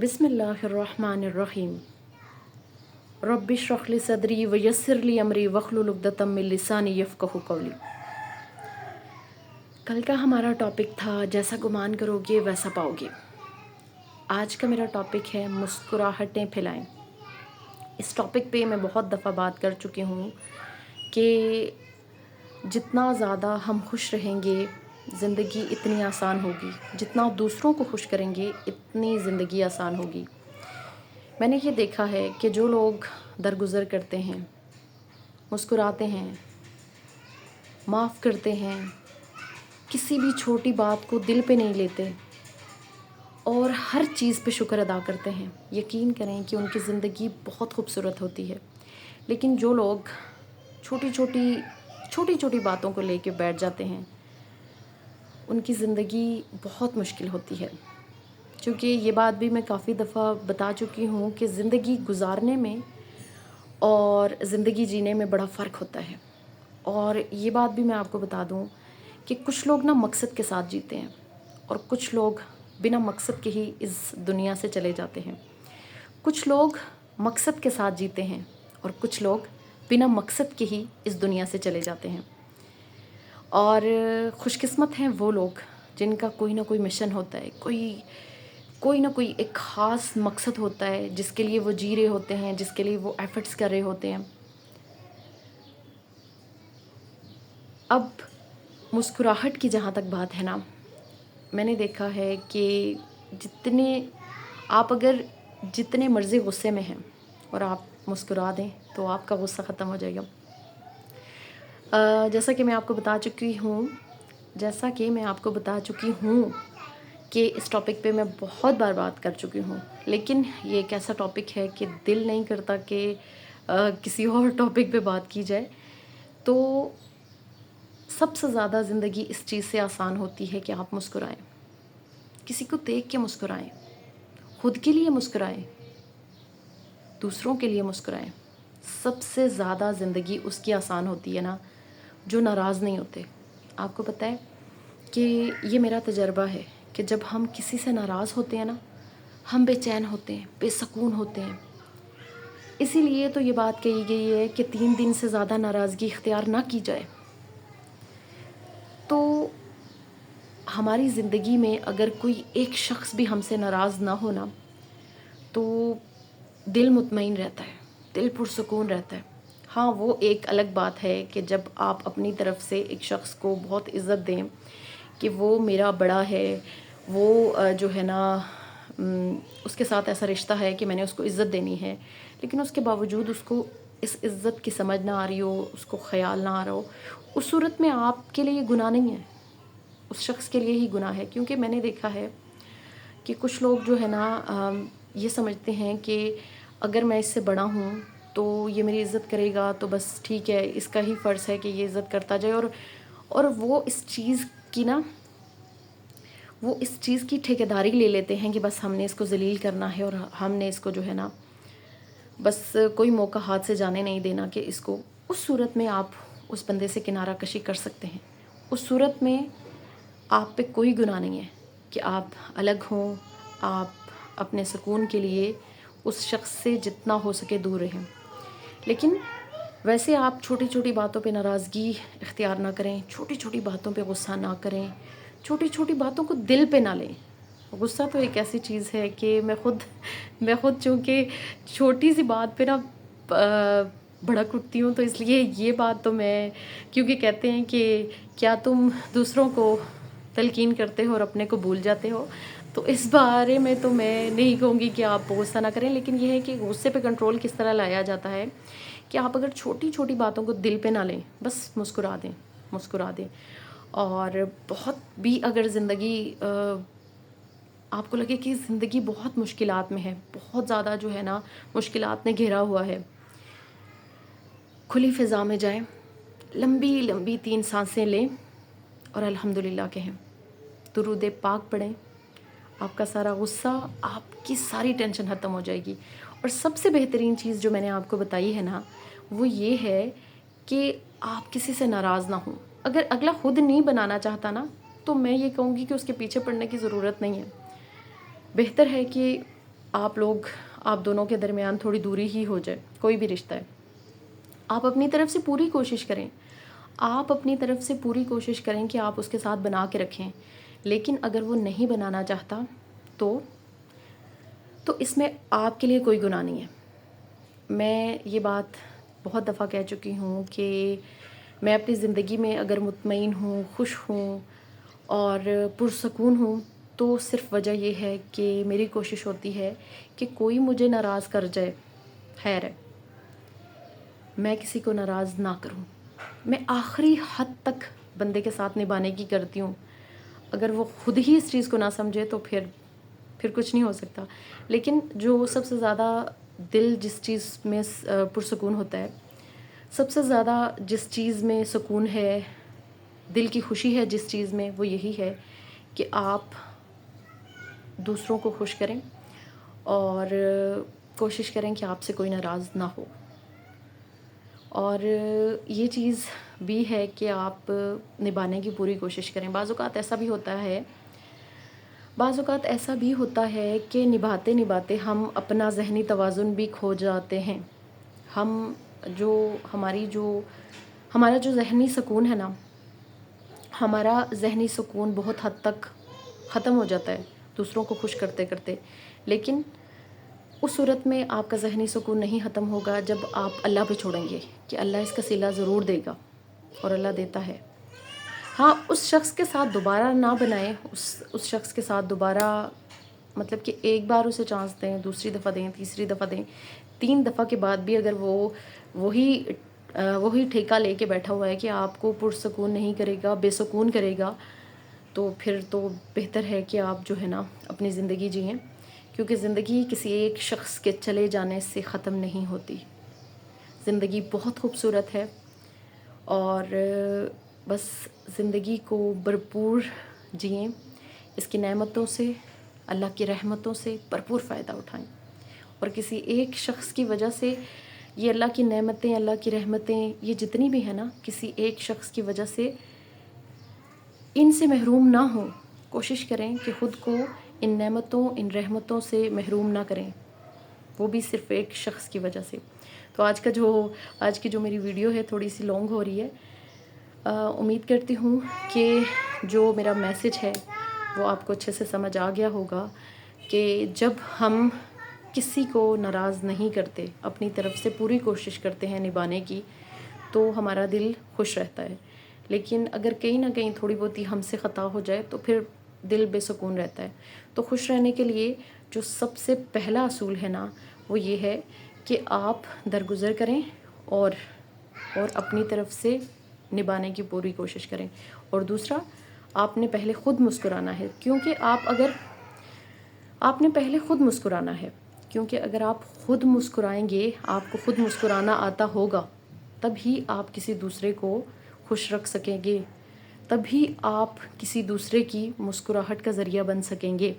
बिस्मिल्लाहिर्रहमानिर्रहीम। रब्बि इश्रह ली सदरी व यस्सिर ली अमरी वहलुल उक़दतम मिन लिसानी यफ़क़हू क़ौली। कल का हमारा टॉपिक था जैसा गुमान करोगे वैसा पाओगे। आज का मेरा टॉपिक है मुस्कुराहटें फैलाएं। इस टॉपिक पे मैं बहुत दफ़ा बात कर चुकी हूँ कि जितना ज़्यादा हम खुश रहेंगे ज़िंदगी इतनी आसान होगी, जितना दूसरों को खुश करेंगे इतनी ज़िंदगी आसान होगी। मैंने ये देखा है कि जो लोग दरगुज़र करते हैं, मुस्कुराते हैं, माफ़ करते हैं, किसी भी छोटी बात को दिल पे नहीं लेते और हर चीज़ पे शुक्र अदा करते हैं, यकीन करें कि उनकी ज़िंदगी बहुत खूबसूरत होती है। लेकिन जो लोग छोटी छोटी बातों को लेके बैठ जाते हैं, उनकी ज़िंदगी बहुत मुश्किल होती है। क्योंकि ये बात भी मैं काफ़ी दफ़ा बता चुकी हूँ कि ज़िंदगी गुजारने में और ज़िंदगी जीने में बड़ा फ़र्क होता है। और ये बात भी मैं आपको बता दूँ कि कुछ लोग ना मकसद के साथ जीते हैं और कुछ लोग बिना मकसद के ही इस दुनिया से चले जाते हैं। कुछ लोग मकसद के साथ जीते हैं और कुछ लोग बिना मकसद के ही इस दुनिया से चले जाते हैं। और खुशकिस्मत हैं वो लोग जिनका कोई ना कोई मिशन होता है, कोई ना कोई एक ख़ास मकसद होता है जिसके लिए वो जी रहे होते हैं, जिसके लिए वो एफ़र्ट्स कर रहे होते हैं। अब मुस्कुराहट की जहाँ तक बात है ना, मैंने देखा है कि जितने मर्ज़ी गुस्से में हैं और आप मुस्कुरा दें तो आपका गुस्सा ख़त्म हो जाएगा। जैसा कि मैं आपको बता चुकी हूँ कि इस टॉपिक पे मैं बहुत बार बात कर चुकी हूँ, लेकिन ये एक ऐसा टॉपिक है कि दिल नहीं करता कि किसी और टॉपिक पे बात की जाए। तो सबसे ज़्यादा ज़िंदगी इस चीज़ से आसान होती है कि आप मुस्कुराएं, किसी को देख के मुस्कुराएं, खुद के लिए मुस्कुराएं, दूसरों के लिए मुस्कुराएं। सबसे ज़्यादा ज़िंदगी उसकी आसान होती है ना जो नाराज़ नहीं होते। आपको पता है कि ये मेरा तजर्बा है कि जब हम किसी से नाराज़ होते हैं ना, हम बेचैन होते हैं, बेसुकून होते हैं। इसीलिए तो ये बात कही गई है कि 3 दिन से ज़्यादा नाराज़गी इख्तियार ना की जाए। तो हमारी ज़िंदगी में अगर कोई एक शख्स भी हमसे नाराज़ ना हो ना, तो दिल मुतमईन रहता है, दिल पुरसुकून रहता है। हाँ, वो एक अलग बात है कि जब आप अपनी तरफ से एक शख्स को बहुत इज़्ज़त दें कि वो मेरा बड़ा है, वो जो है ना उसके साथ ऐसा रिश्ता है कि मैंने उसको इज़्ज़त देनी है, लेकिन उसके बावजूद उसको इस इज़्ज़त की समझ ना आ रही हो, उसको ख़याल ना आ रहा हो, उस सूरत में आपके लिए गुनाह नहीं है, उस शख्स के लिए ही गुनाह है। क्योंकि मैंने देखा है कि कुछ लोग जो है ना ये समझते हैं कि अगर मैं इससे बड़ा हूँ तो ये मेरी इज़्ज़त करेगा तो बस ठीक है, इसका ही फ़र्ज़ है कि ये इज़्ज़त करता जाए। और वो इस चीज़ की ठेकेदारी ले लेते हैं कि बस हमने इसको ज़लील करना है और हमने इसको जो है ना बस कोई मौका हाथ से जाने नहीं देना कि इसको। उस सूरत में आप उस बंदे से किनारा कशी कर सकते हैं। उस सूरत में आप पे कोई गुनाह नहीं है कि आप अलग हों, आप अपने सुकून के लिए उस शख्स से जितना हो सके दूर रहें। लेकिन वैसे आप छोटी छोटी बातों पे नाराज़गी इख्तियार ना करें, छोटी छोटी बातों पे गुस्सा ना करें, छोटी छोटी बातों को दिल पे ना लें। गुस्सा तो एक ऐसी चीज़ है कि मैं खुद चूँकि छोटी सी बात पे ना भड़क उठती हूँ, तो इसलिए ये बात तो मैं, क्योंकि कहते हैं कि क्या तुम दूसरों को तलकीन करते हो और अपने को भूल जाते हो, तो इस बारे में तो मैं नहीं कहूँगी कि आप गुस्सा ना करें। लेकिन यह है कि गुस्से पे कंट्रोल किस तरह लाया जाता है कि आप अगर छोटी छोटी बातों को दिल पे ना लें, बस मुस्कुरा दें। और बहुत भी अगर ज़िंदगी आपको लगे कि ज़िंदगी बहुत मुश्किलात में है, बहुत ज़्यादा जो है ना मुश्किलात ने घेरा हुआ है, खुली फ़िज़ा में जाएं, लंबी लंबी 3 सांसें लें और अल्हम्दुलिल्लाह कहें, दुरूद पाक पढ़ें। आपका सारा गुस्सा, आपकी सारी टेंशन ख़त्म हो जाएगी। और सबसे बेहतरीन चीज़ जो मैंने आपको बताई है ना, वो ये है कि आप किसी से नाराज़ ना हों। अगर अगला खुद नहीं बनाना चाहता ना, तो मैं ये कहूँगी कि उसके पीछे पड़ने की ज़रूरत नहीं है। बेहतर है कि آپ دونوں کے درمیان تھوڑی دوری ہی ہو جائے، کوئی بھی رشتہ ہے، آپ اپنی طرف سے پوری کوشش کریں، آپ اپنی طرف سے پوری کوشش کریں کہ آپ اس کے ساتھ بنا کے رکھیں. لیکن اگر وہ نہیں بنانا چاہتا تو اس میں آپ کے لیے کوئی گناہ نہیں ہے. میں یہ بات بہت دفعہ کہہ چکی ہوں کہ میں اپنی زندگی میں اگر مطمئن ہوں، خوش ہوں اور پرسکون ہوں تو صرف وجہ یہ ہے کہ میری کوشش ہوتی ہے کہ کوئی مجھے ناراض کر جائے، خیر ہے، میں کسی کو ناراض نہ کروں. میں آخری حد تک بندے کے ساتھ نبھانے کی کرتی ہوں. اگر وہ خود ہی اس چیز کو نہ سمجھے تو پھر کچھ نہیں ہو سکتا. لیکن جو سب سے زیادہ دل جس چیز میں پرسکون ہوتا ہے، سب سے زیادہ جس چیز میں سکون ہے، دل کی خوشی ہے جس چیز میں، وہ یہی ہے کہ آپ دوسروں کو خوش کریں اور کوشش کریں کہ آپ سے کوئی ناراض نہ ہو. اور یہ چیز بھی ہے کہ آپ نبھانے کی پوری کوشش کریں. بعض اوقات ایسا بھی ہوتا ہے کہ نبھاتے نبھاتے ہم اپنا ذہنی توازن بھی کھو جاتے ہیں. ہمارا جو ذہنی سکون ہے نا، ہمارا ذہنی سکون بہت حد تک ختم ہو جاتا ہے دوسروں کو خوش کرتے کرتے. لیکن اس صورت میں آپ کا ذہنی سکون نہیں ختم ہوگا جب آپ اللہ پہ چھوڑیں گے کہ اللہ اس کا صلہ ضرور دے گا، اور اللہ دیتا ہے. ہاں، اس شخص کے ساتھ دوبارہ نہ بنائیں، اس شخص کے ساتھ دوبارہ مطلب کہ ایک بار اسے چانس دیں، دوسری دفعہ دیں، تیسری دفعہ دیں. 3 دفعہ کے بعد بھی اگر وہی ٹھیکہ لے کے بیٹھا ہوا ہے کہ آپ کو پرسکون نہیں کرے گا، بے سکون کرے گا، تو پھر تو بہتر ہے کہ آپ جو ہے نا اپنی زندگی جئیں. کیونکہ زندگی کسی ایک شخص کے چلے جانے سے ختم نہیں ہوتی. زندگی بہت خوبصورت ہے اور بس زندگی کو بھرپور جئیں، اس کی نعمتوں سے، اللہ کی رحمتوں سے بھرپور فائدہ اٹھائیں. اور کسی ایک شخص کی وجہ سے یہ اللہ کی نعمتیں، اللہ کی رحمتیں، یہ جتنی بھی ہیں نا، کسی ایک شخص کی وجہ سے ان سے محروم نہ ہوں. کوشش کریں کہ خود کو ان نعمتوں، ان رحمتوں سے محروم نہ کریں، وہ بھی صرف ایک شخص کی وجہ سے. تو آج کی جو میری ویڈیو ہے تھوڑی سی لانگ ہو رہی ہے. امید کرتی ہوں کہ جو میرا میسج ہے وہ آپ کو اچھے سے سمجھ آ گیا ہوگا کہ جب ہم کسی کو ناراض نہیں کرتے، اپنی طرف سے پوری کوشش کرتے ہیں نبھانے کی، تو ہمارا دل خوش رہتا ہے. لیکن اگر کہیں نہ کہیں تھوڑی بہت ہم سے خطا ہو جائے تو پھر دل بے سکون رہتا ہے. تو خوش رہنے کے لیے جو سب سے پہلا اصول ہے نا، وہ یہ ہے کہ آپ درگزر کریں اور اپنی طرف سے نبھانے کی پوری کوشش کریں. اور دوسرا، آپ نے پہلے خود مسکرانا ہے، کیونکہ آپ نے پہلے خود مسکرانا ہے. کیونکہ اگر آپ خود مسکرائیں گے، آپ کو خود مسکرانا آتا ہوگا، تب ہی آپ کسی دوسرے کو خوش رکھ سکیں گے، تب ہی آپ کسی دوسرے کی مسکراہٹ کا ذریعہ بن سکیں گے.